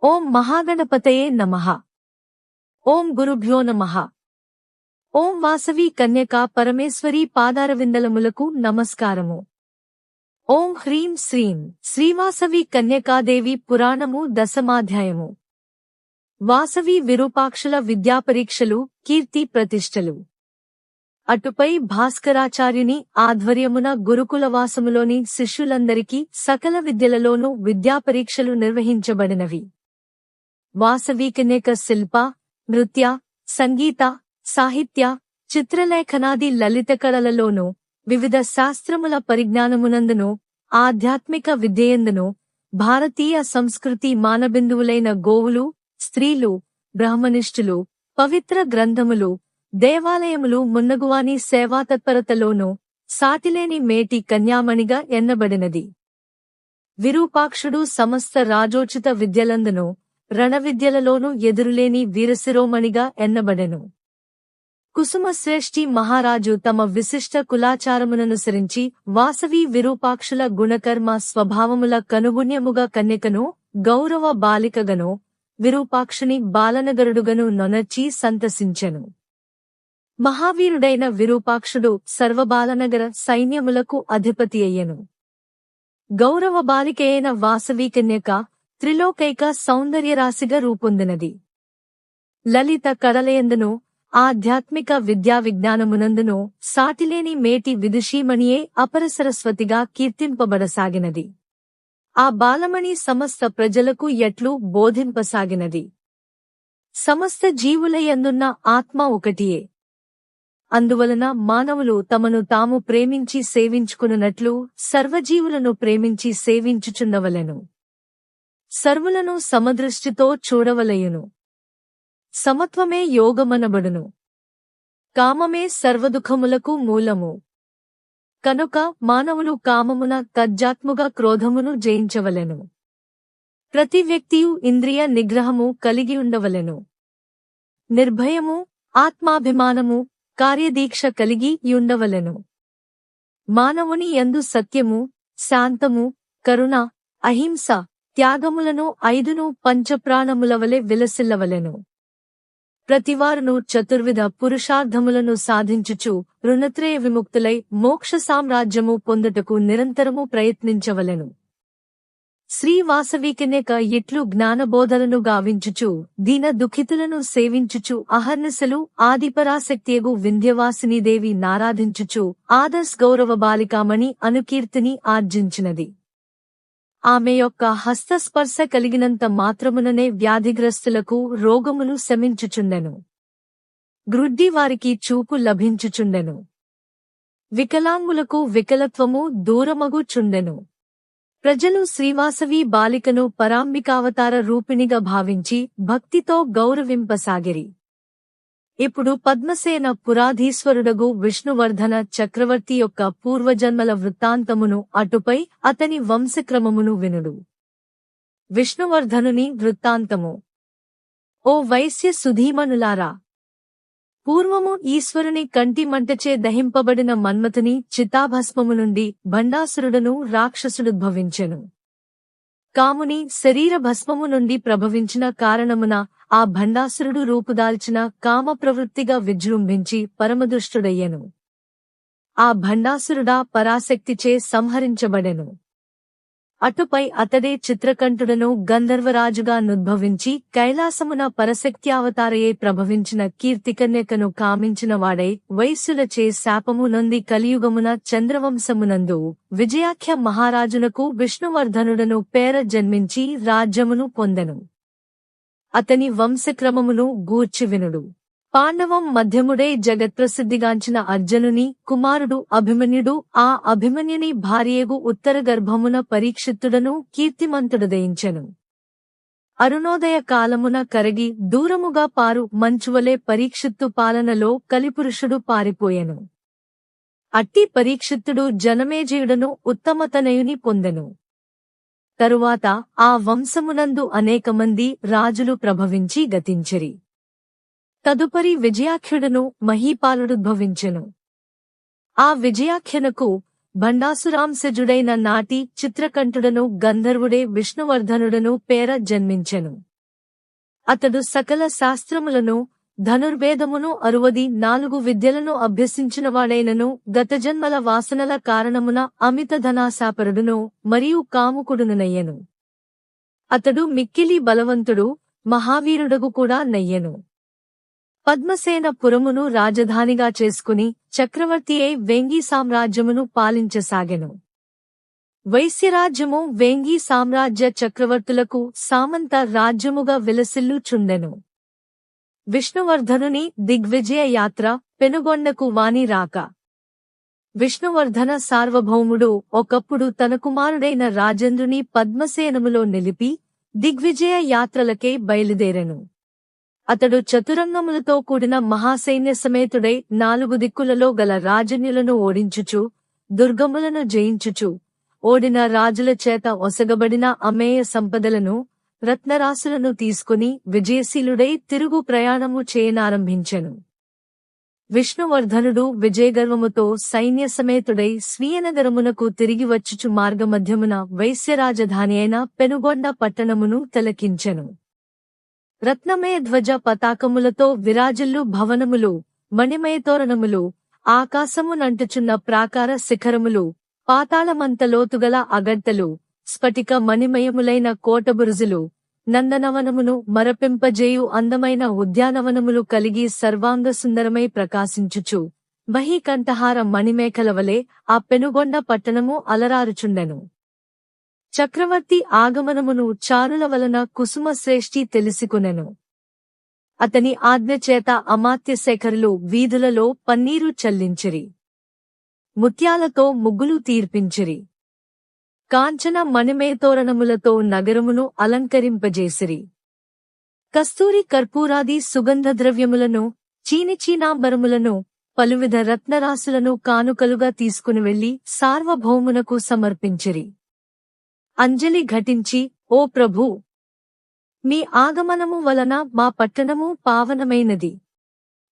ఓం మహాగణపతయే నమః. ఓం గురుభ్యో నమః. ఓం వాసవి కన్యకా పరమేశ్వరీ పాదారవిందలములకు నమస్కారము. ఓం హ్రీం శ్రీం శ్రీవాసవి కన్యకాదేవి పురాణము దశమాధ్యాయము. వాసవి విరూపాక్షుల విద్యాపరీక్షలు, కీర్తి ప్రతిష్టలు. అటుపై భాస్కరాచార్యుని ఆధ్వర్యమున గురుకులవాసములోని శిష్యులందరికీ సకల విద్యలలోనూ విద్యాపరీక్షలు నిర్వహించబడినవి. వాసవి కన్యక శిల్ప, నృత్య, సంగీత, సాహిత్య, చిత్రలేఖనాది లలిత కళలలోనూ, వివిధ శాస్త్రముల పరిజ్ఞానమునందును, ఆధ్యాత్మిక విద్యయందును, భారతీయ సంస్కృతి మానబిందువులైన గోవులు, స్త్రీలు, బ్రహ్మనిష్ఠులు, పవిత్ర గ్రంథములు, దేవాలయములు మున్నగువాని సేవాతత్పరతలోనూ సాటిలేని మేటి కన్యామణిగా ఎన్నబడినది. విరూపాక్షుడు సమస్త రాజోచిత విద్యలందును, రణవిద్యలలోనూ ఎదురులేని వీరశిరోమణిగా ఎన్నబడెను. కుసుమశ్రేష్ఠి మహారాజు తమ విశిష్ట కులాచారముననుసరించి వాసవి విరూపాక్షుల గుణకర్మ స్వభావముల కనుగుణ్యముగా కన్యకను గౌరవ బాలికగను, విరూపాక్షుని బాలనగరుడుగను నొనర్చి సంతసించెను. మహావీరుడైన విరూపాక్షుడు సర్వబాలనగర సైన్యములకు అధిపతి అయ్యెను. గౌరవ బాలికయైన వాసవి కన్యక త్రిలోకైక సౌందర్యరాశిగా రూపొందినది. లలిత కళలయందును, ఆధ్యాత్మిక విద్యా విజ్ఞానమునందును సాటిలేని మేటి విదుషీమణియే అపర సరస్వతిగా కీర్తింపబడసాగినది. ఆ బాలమణి సమస్త ప్రజలకు ఎట్లు బోధింపసాగినది. సమస్త జీవులయందున్న ఆత్మ ఒకటియే. అందువలన మానవులు తమను తాము ప్రేమించి సేవించుకున్నట్లు సర్వజీవులను ప్రేమించి సేవించుచున్నవలెను. సర్వులను సమదృష్టితో చూడవలయును. సమత్వమే యోగమనబడును. కామమే సర్వదుఖములకు మూలము. కనుక మానవులు కామమున తజ్జాత్ముగా క్రోధమును జయించవలెను. ప్రతి వ్యక్తియు ఇంద్రియ నిగ్రహము కలిగి ఉండవలెను. నిర్భయము, ఆత్మాభిమానము, కార్యదీక్ష కలిగి యుండవలెను. మానవుని యందు సత్యము, శాంతము, కరుణ, అహింస, త్యాగములను 5 పంచప్రాణములవలె విలసిల్లవలెను. ప్రతివారును చతుర్విధ పురుషార్థములను సాధించుచు రుణత్రయ విముక్తులై మోక్ష సామ్రాజ్యము పొందుటకు నిరంతరము ప్రయత్నించవలెను. శ్రీ వాసవి కన్యక ఇట్లు జ్ఞానబోధలను గావించుచు దీన దుఃఖితులను సేవించుచు అహర్నిశలు ఆదిపరాశక్తియగు వింధ్యవాసినీదేవి నారాధించుచు ఆదర్శ్ గౌరవ బాలికామణి అనుకీర్తిని ఆర్జించినది. ఆమె యొక్క హస్తస్పర్శ కలిగినంత మాత్రముననే వ్యాధిగ్రస్తులకు రోగములు శమించుచుండెను. గ్రుడ్డివారికి చూపు లభించుచుండెను. వికలాంగులకు వికలత్వము దూరమగుచుండెను. ప్రజలు శ్రీవాసవి బాలికను పరాంబికావతార రూపిణిగా భావించి భక్తితో గౌరవింపసాగిరి. ఇప్పుడు పద్మసేన పురాధీశ్వరుడగు విష్ణువర్ధన చక్రవర్తి యొక్క పూర్వజన్మల వృత్తాంతమును అటుపై అతని వంశక్రమమును వినుడు. విష్ణువర్ధనుని వృత్తాంతము. ఓ వైశ్య సుధీమనులారా! పూర్వము ఈశ్వరుని కంటి మంటచే దహింపబడిన మన్మథుని చితాభస్మము నుండి భండాసురుడను రాక్షసుడుద్భవించెను. కాముని శరీర భస్మము నుండి ప్రభవించిన కారణమున ఆ భండాసురుడు రూపుదాల్చిన కామ ప్రవృత్తిగా విజృంభించి పరమదుష్టుడయ్యెను. ఆ భండాసురుడా పరాశక్తిచే సంహరించబడెను. అటుపై అతడే చిత్రకంఠుడను గంధర్వరాజుగా నుద్భవించి కైలాసమున పరశక్త్యావతారయే ప్రభవించిన కీర్తికన్యకను కామించినవాడై వైశ్యులచే శాపము నొంది కలియుగమున చంద్రవంశమునందు విజయాఖ్య మహారాజునకు విష్ణువర్ధనుడను పేర జన్మించి రాజ్యమును పొందెను. అతని వంశక్రమమును గూర్చి వినుడు. పాండవం మధ్యముడై జగత్ప్రసిద్ధిగాంచిన అర్జునుని కుమారుడు అభిమన్యుడు ఆ అభిమన్యుని భార్యగు ఉత్తర గర్భమున పరీక్షిత్తుడను కీర్తిమంతుడదయించెను. అరుణోదయ కాలమున కరగి దూరముగా పారు మంచువలే పరీక్షిత్తు పాలనలో కలిపురుషుడు పారిపోయెను. అట్టి పరీక్షిత్తుడు జనమేజయుడను ఉత్తమతనయుని పొందెను. తరువాత ఆ వంశమునందు అనేకమంది రాజులు ప్రభవించి గతించిరి. తదుపరి విజయాఖ్యుడను మహీపాలుడుద్భవించెను. ఆ విజయాఖ్యనకు భండాసురాంశజుడైన నాటి చిత్రకంఠుడను గంధర్వుడే విష్ణువర్ధనుడను పేర జన్మించెను. అతడు సకల శాస్త్రములను ధనుర్వేదమును 64 విద్యలను అభ్యసించినవాడైనను గతజన్మల వాసనల కారణమున అమిత ధనాశాపరుడును మరియు కాముకుడునునయ్యెను. అతడు మిక్కిలి బలవంతుడు, మహావీరుడగు కూడా నయ్యెను. పద్మసేన పురమును రాజధానిగా చేసుకుని చక్రవర్తి అయి వేంగీ సామ్రాజ్యమును పాలించసాగెను. వైశ్యరాజ్యము వేంగీ సామ్రాజ్య చక్రవర్తులకు సామంత రాజ్యముగా విలసిల్లుచుండెను. విష్ణువర్ధనుని దిగ్విజయ యాత్ర, పెనుగొండకు వాని రాక. విష్ణువర్ధన సార్వభౌముడు ఒకప్పుడు తన కుమారుడైన రాజేంద్రుని పద్మసేనములో నిలిపి దిగ్విజయ యాత్రలకే బయలుదేరెను. అతడు చతురంగములతో కూడిన మహాసైన్య సమేతుడై 4 దిక్కులలో గల రాజన్యులను ఓడించుచు, దుర్గములను జయించుచు, ఓడిన రాజుల చేత ఒసగబడిన అమేయ సంపదలను, రత్నరాశులను తీసుకుని విజయశీలుడై తిరుగు ప్రయాణము చేయనారంభించెను. విష్ణువర్ధనుడు విజయగర్వముతో సైన్య సమేతుడై స్వీయనగరమునకు తిరిగి వచ్చుచు మార్గమధ్యమున వైశ్యరాజధాని అయిన పెనుగొండ పట్టణమును తిలకించెను. రత్నమయ ధ్వజ పతాకములతో విరాజిల్లు భవనములు, మణిమయ తోరణములు, ఆకాశమునంటుచున్న ప్రాకార శిఖరములు, పాతాళమంత లోతుగల అగడ్తలు, స్ఫటిక మణిమయములైన కోటబురుజులు, నందనవనమును మరపింపజేయు అందమైన ఉద్యానవనములు కలిగి సర్వాంగ సుందరమై ప్రకాశించుచు మహీకంఠహార మణిమేఖలవలే ఆ పెనుగొండ పట్టణము అలరారుచుండెను. చక్రవర్తి ఆగమనమును చారుల వలన కుసుమశ్రేష్ఠి తెలిసికొనెను. అతని ఆజ్ఞచేత అమాత్యశేఖరులు వీధులలో పన్నీరు చల్లించిరి. ముత్యాలతో ముగ్గులు తీర్పించిరి. కాంచన మణిమయతోరణములతో నగరమును అలంకరింపజేసిరి. కస్తూరి కర్పూరాది సుగంధద్రవ్యములను, చీనిచీనాంబరములను, పలువిధ రత్నరాశులను కానుకలుగా తీసుకుని వెళ్లి సార్వభౌమునకు సమర్పించిరి. అంజలి ఘటించి, ఓ ప్రభూ! మీ ఆగమనము వలన మా పట్టణము పావనమైనది.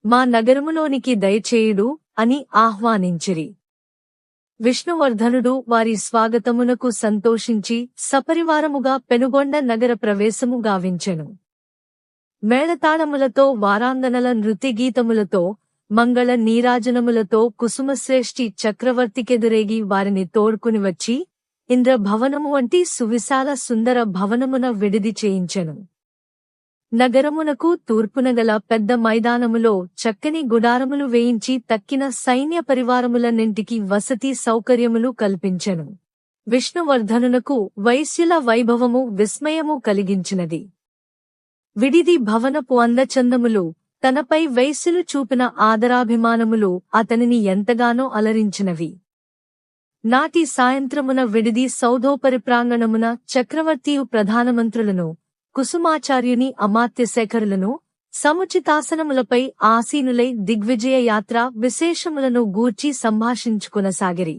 మా నగరములోనికి దయచేయుడు అని ఆహ్వానించిరి. విష్ణువర్ధనుడు వారి స్వాగతమునకు సంతోషించి సపరివారముగా పెనుగొండ నగర ప్రవేశము గావించెను. మేళతాళములతో, వారాంగనల నృత్యగీతములతో, మంగళ నీరాజనములతో కుసుమశ్రేష్ఠి చక్రవర్తికెదురేగి వారిని తోడ్కుని వచ్చి ఇంద్రభవనము వంటి సువిశాల సుందర భవనమున విడిది చేయించెను. నగరమునకు తూర్పునగల పెద్ద మైదానములో చక్కని గుడారములు వేయించి తక్కిన సైన్య పరివారములన్నింటికి వసతి సౌకర్యములు కల్పించెను. విష్ణువర్ధనునకు వైశ్యుల వైభవము విస్మయము కలిగించినది. విడిది భవనపు అందచందములు, తనపై వైశ్యులు చూపిన ఆదరాభిమానములు అతనిని ఎంతగానో అలరించినవి. నాటి సాయంత్రమున విడిది సౌధోపరి ప్రాంగణమున చక్రవర్తియు ప్రధానమంత్రులను, కుసుమాచార్యుని అమాత్యశేఖరులను సముచితాసనములపై ఆసీనులై దిగ్విజయ యాత్ర విశేషములను గూర్చి సంభాషించుకొనసాగిరి.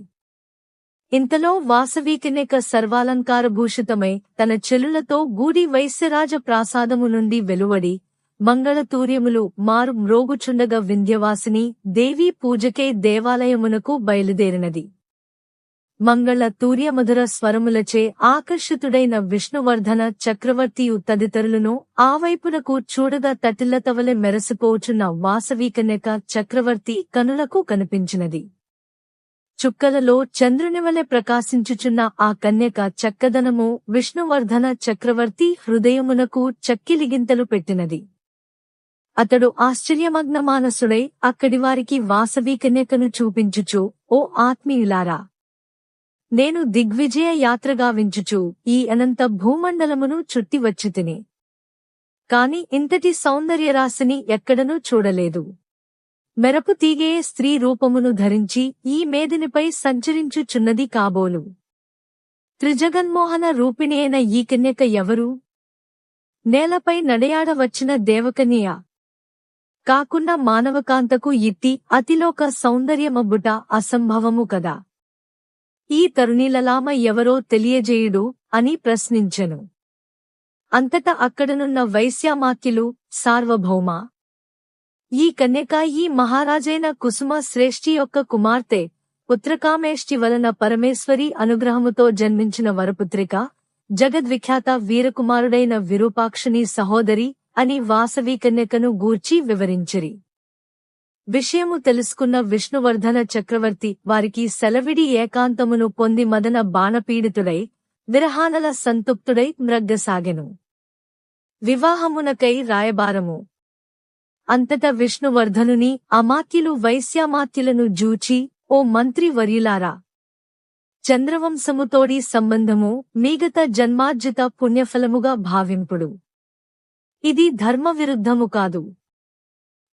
ఇంతలో వాసవీకన్యక సర్వాలంకారభూషితమై తన చెల్లులతో గూడి వైశ్యరాజ ప్రాసాదము నుండి వెలువడి మంగళతూర్యములు మారు మ్రోగుచుండగా వింధ్యవాసిని దేవీ పూజకై దేవాలయమునకు బయలుదేరినది. మంగళ తూర్యమధుర స్వరములచే ఆకర్షితుడైన విష్ణువర్ధన చక్రవర్తియు తదితరులను ఆవైపునకు చూడగా తటిల్లతవలె మెరసిపోచున్న వాసవీకన్యక చక్రవర్తి కనులకు కనిపించినది. చుక్కలలో చంద్రునివలె ప్రకాశించుచున్న ఆ కన్యక చక్కదనము విష్ణువర్ధన చక్రవర్తి హృదయమునకు చక్కిలిగింతలు పెట్టినది. అతడు ఆశ్చర్యమగ్నమానసుడై అక్కడివారికి వాసవీకన్యకను చూపించుచు, ఓ ఆత్మీయులారా! నేను దిగ్విజయ యాత్రగావించుచు ఈ అనంత భూమండలమును చుట్టి వచ్చితిని. కాని ఇంతటి సౌందర్యరాశిని ఎక్కడనూ చూడలేదు. మెరపు తీగే స్త్రీ రూపమును ధరించి ఈ మేదినిపై సంచరించుచున్నది కాబోలు. త్రిజగన్మోహన రూపిణి అయిన ఈ కన్యక ఎవరు? నేలపై నడయాడవచ్చిన దేవకన్యయా? కాకుండా మానవకాంతకు ఇట్టి అతిలోక సౌందర్యమబ్బుట అసంభవము కదా. ఈ తరుణీలలామ ఎవరో తెలియజేయుడు అని ప్రశ్నించెను. అంతటా అక్కడనున్న వైశ్యామాత్యులు, సార్వభౌమా! ఈ కన్యక ఈ మహారాజైన కుసుమ శ్రేష్ఠి యొక్క కుమార్తె, పుత్రకామేష్టి వలన పరమేశ్వరి అనుగ్రహముతో జన్మించిన వరపుత్రిక, జగద్విఖ్యాత వీరకుమారుడైన విరూపాక్షుని సహోదరి అని వాసవి కన్యకను గూర్చి వివరించిరి. విషయము తెలుసుకున్న విష్ణువర్ధన చక్రవర్తి వారికి సెలవిడి ఏకాంతమును పొంది మదన బాణపీడితుడై విరహానల సంతుప్తుడై మ్రగ్గసాగెను. వివాహమునకై రాయబారము. అంతట విష్ణువర్ధనుని అమాత్యులు వైశ్యామాత్యులను జూచి, ఓ మంత్రి వర్యులారా, చంద్రవంశముతోడి సంబంధము మీగత జన్మార్జిత పుణ్యఫలముగా భావింపుడు. ఇది ధర్మవిరుద్ధము కాదు.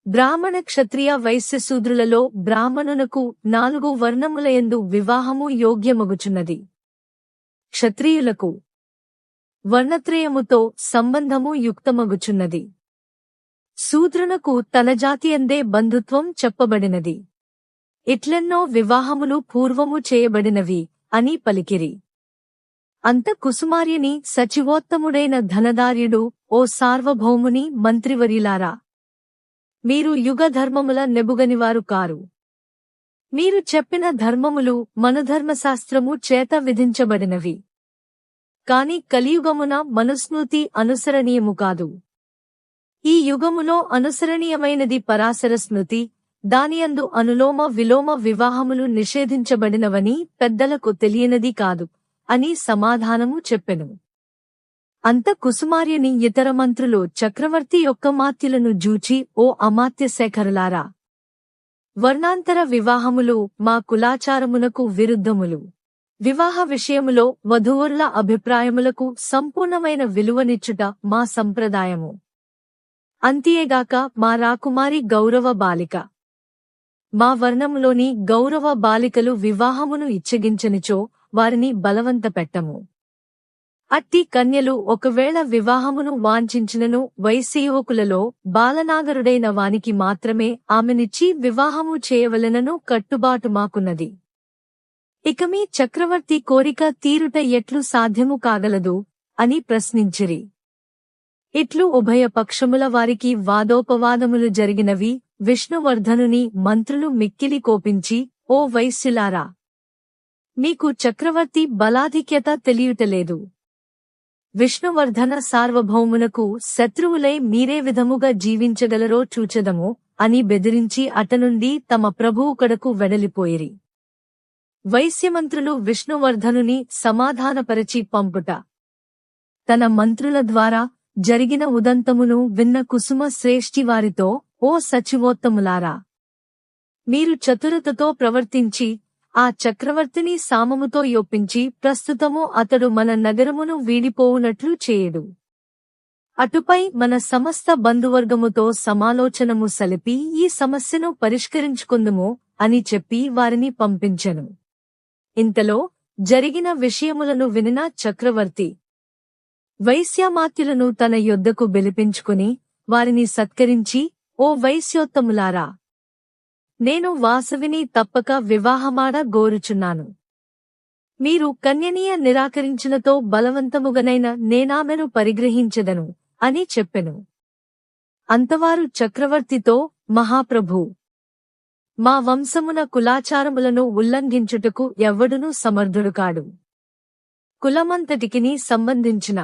బ్రాహ్మణ క్షత్రియ వైశ్యశూద్రులలో బ్రాహ్మణునకు 4 వర్ణములయందు వివాహము యోగ్యమగుచున్నది. క్షత్రియులకు వర్ణత్రయముతో సంబంధము యుక్తమగుచున్నది. శూద్రునకు తన జాతియందే బంధుత్వం చెప్పబడినది. ఇట్లెన్నో వివాహములు పూర్వము చేయబడినవి అని పలికిరి. అంత కుసుమార్యని సచివోత్తముడైన ధనదార్యుడు, ఓ సార్వభౌముని మంత్రివర్యులారా, మీరు యుగధర్మముల నెబుగనివారు కారు. మీరు చెప్పిన ధర్మములు మనుధర్మశాస్త్రము చేత విధించబడినవి. కాని కలియుగమున మనుస్మృతి అనుసరణీయము కాదు. ఈ యుగములో అనుసరణీయమైనది పరాశర స్మృతి, దానియందు అనులోమ విలోమ వివాహములు నిషేధించబడినవని పెద్దలకు తెలియనిది కాదు అని సమాధానము చెప్పెను. అంత కుసుమార్యని ఇతర మంత్రులు చక్రవర్తి యొక్క మాత్యులను జూచి, ఓ అమాత్య శేఖరులారా, వర్ణాంతర వివాహములు మా కులాచారమునకు విరుద్ధములు. వివాహ విషయములో వధూవరుల అభిప్రాయములకు సంపూర్ణమైన విలువనిచ్చుట మా సంప్రదాయము. అంతియేగాక మా రాకుమారి గౌరవ బాలిక. మా వర్ణములోని గౌరవ బాలికలు వివాహమును ఇచ్చగించనిచో వారిని బలవంతపెట్టము. అట్టి కన్యలు ఒకవేళ వివాహమును వాంఛించినను వైశ్యయువకులలో బాలనాగరుడైన వానికి మాత్రమే ఆమెనిచ్చి వివాహము చేయవలెనను కట్టుబాటు మాకున్నది. ఇక మీ చక్రవర్తి కోరిక తీరుట ఎట్లు సాధ్యము కాగలదు అని ప్రశ్నించిరి. ఇట్లు ఉభయ పక్షముల వారికి వాదోపవాదములు జరిగినవి. విష్ణువర్ధనుని మంత్రులు మిక్కిలి కోపించి, ఓ వైశ్యులారా, మీకు చక్రవర్తి బలాధిక్యత తెలియుటలేదు. విష్ణువర్ధన సార్వభౌమునకు శత్రువులై మీరే విధముగా జీవించగలరో చూచెదము అని బెదిరించి అటనుండి తమ ప్రభువు కడకు వెడలిపోయిరి. వైశ్యమంత్రులు విష్ణువర్ధనుని సమాధానపరచి పంపుట. తన మంత్రుల ద్వారా జరిగిన ఉదంతమును విన్న కుసుమ శ్రేష్ఠి వారితో, ఓ సచివోత్తములారా, మీరు చతురతతో ప్రవర్తించి ఆ చక్రవర్తిని సామముతో యొప్పించి ప్రస్తుతము అతడు మన నగరమును వీడిపోవునట్లు చేయుడు. అటుపై మన సమస్త బంధువర్గముతో సమాలోచనము సలిపి ఈ సమస్యను పరిష్కరించుకుందుము అని చెప్పి వారిని పంపించెను. ఇంతలో జరిగిన విషయములను వినిన చక్రవర్తి వైశ్యామాత్యులను తన యొద్దకు పిలిపించుకుని వారిని సత్కరించి, ఓ వైశ్యోత్తములారా, నేను వాసవిని తప్పక వివాహమాడ గోరుచున్నాను. మీరు కన్యనీయ నిరాకరించినతో బలవంతముగనైన నేనామెను పరిగ్రహించెదను అని చెప్పెను. అంతవారు చక్రవర్తితో, మహాప్రభూ, మా వంశమున కులాచారములను ఉల్లంఘించుటకు ఎవ్వడునూ సమర్థుడు కాడు. కులమంతటికిని సంబంధించిన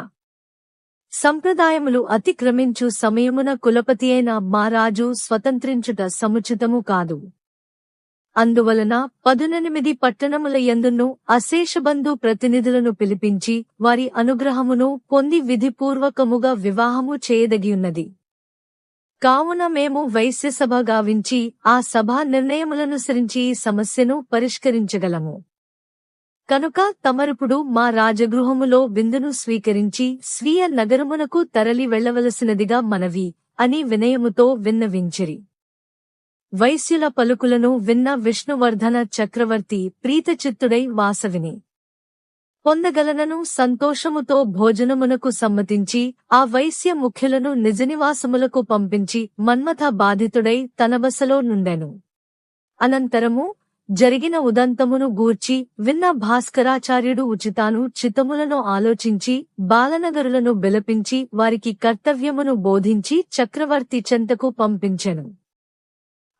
సంప్రదాయములు అతిక్రమించు సమయమున కులపతి అయిన మా రాజు స్వతంత్రించుట సముచితము కాదు. అందువలన 18 పట్టణముల యందును అశేషబంధు ప్రతినిధులను పిలిపించి వారి అనుగ్రహమును పొంది విధిపూర్వకముగా వివాహము చేయదగియున్నది. కావున మేము వైశ్యసభ గావించి ఆ సభా నిర్ణయములనుసరించి ఈ సమస్యను పరిష్కరించగలము. కనుక తమరుపుడు మా రాజగృహములో విందును స్వీకరించి స్వీయ నగరమునకు తరలి వెళ్లవలసినదిగా మనవి అని వినయముతో విన్నవించిరి. వైశ్యుల పలుకులను విన్న విష్ణువర్ధన చక్రవర్తి ప్రీతచిత్తుడై వాసవిని పొందగలనను సంతోషముతో భోజనమునకు సమ్మతించి ఆ వైశ్య ముఖ్యులను నిజనివాసములకు పంపించి మన్మథ బాధితుడై తన బసలో నుండెను. అనంతరము జరిగిన ఉదంతమును గూర్చి విన్న భాస్కరాచార్యుడు ఉచితాను చితములను ఆలోచించి బాలనగరులను బిలపించి వారికి కర్తవ్యమును బోధించి చక్రవర్తి చెంతకు పంపించెను.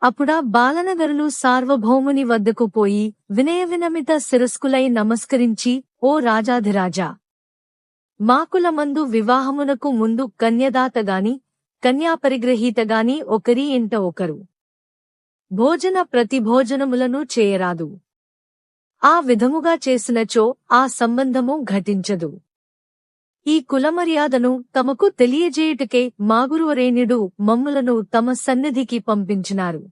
అప్పుడా బాలనగరులు సార్వభౌముని వద్దకు పోయి వినయవినమిత శిరస్కులై నమస్కరించి, ఓ రాజాధిరాజా, మాకులమందు వివాహమునకు ముందు కన్యదాతగాని కన్యాపరిగ్రహీతగాని ఒకరి ఇంట ఒకరు భోజన ప్రతిభోజనములను చేయరాదు. ఆ విధముగా చేసినచో ఆ సంబంధము ఘటించదు. ఈ కులమర్యాదను తమకు తెలియజేయుటకే మాగురువరేణ్యుడు మమ్ములను తమ సన్నిధికి పంపించినారు.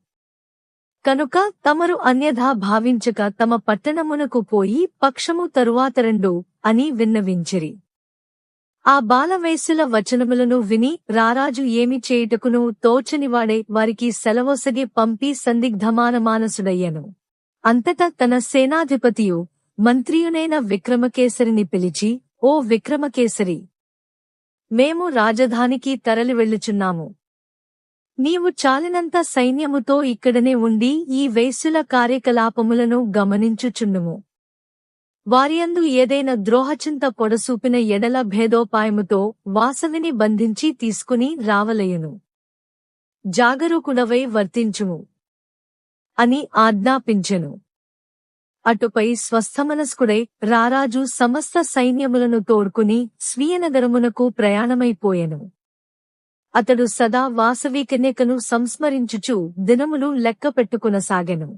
కనుక తమరు అన్యథా భావించక తమ పట్టణమునకు పోయి పక్షము తరువాతరండు అని విన్నవించిరి. ఆ బాలవయస్సుల వచనములను విని రారాజు ఏమి చేయుటకును తోచనివాడై వారికి సెలవొసగి పంపి సందిగ్ధమానమానసుడయ్యెను. అంతటా తన సేనాధిపతియు మంత్రియునైన విక్రమకేసరిని పిలిచి, ఓ విక్రమకేసరి, మేము రాజధానికి తరలి వెళ్ళుచున్నాము. నీవు చాలినంత సైన్యముతో ఇక్కడనే ఉండి ఈ వేశ్యుల కార్యకలాపములను గమనించుచుండుము. వారియందు ఏదైనా ద్రోహచింత పొడసూపిన ఎడల భేదోపాయముతో వాసవిని బంధించి తీసుకుని రావలయును. జాగరూకుడవై వర్తించుము అని ఆజ్ఞాపించెను. అటుపై స్వస్థమనస్కుడై రారాజు సమస్త సైన్యములను తోడ్కుని స్వీయనగరమునకు ప్రయాణమైపోయెను. అతడు సదా వాసవికన్యకను సంస్మరించుచు దినములు లెక్కపెట్టుకునసాగెను.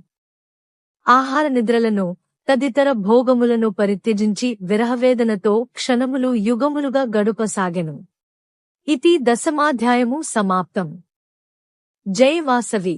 ఆహార నిద్రలను తదితర భోగములను పరిత్యజించి విరహవేదనతో క్షణములు యుగములుగా గడుపసాగెను. ఇతి 10వ అధ్యాయము సమాప్తం. జై వాసవి.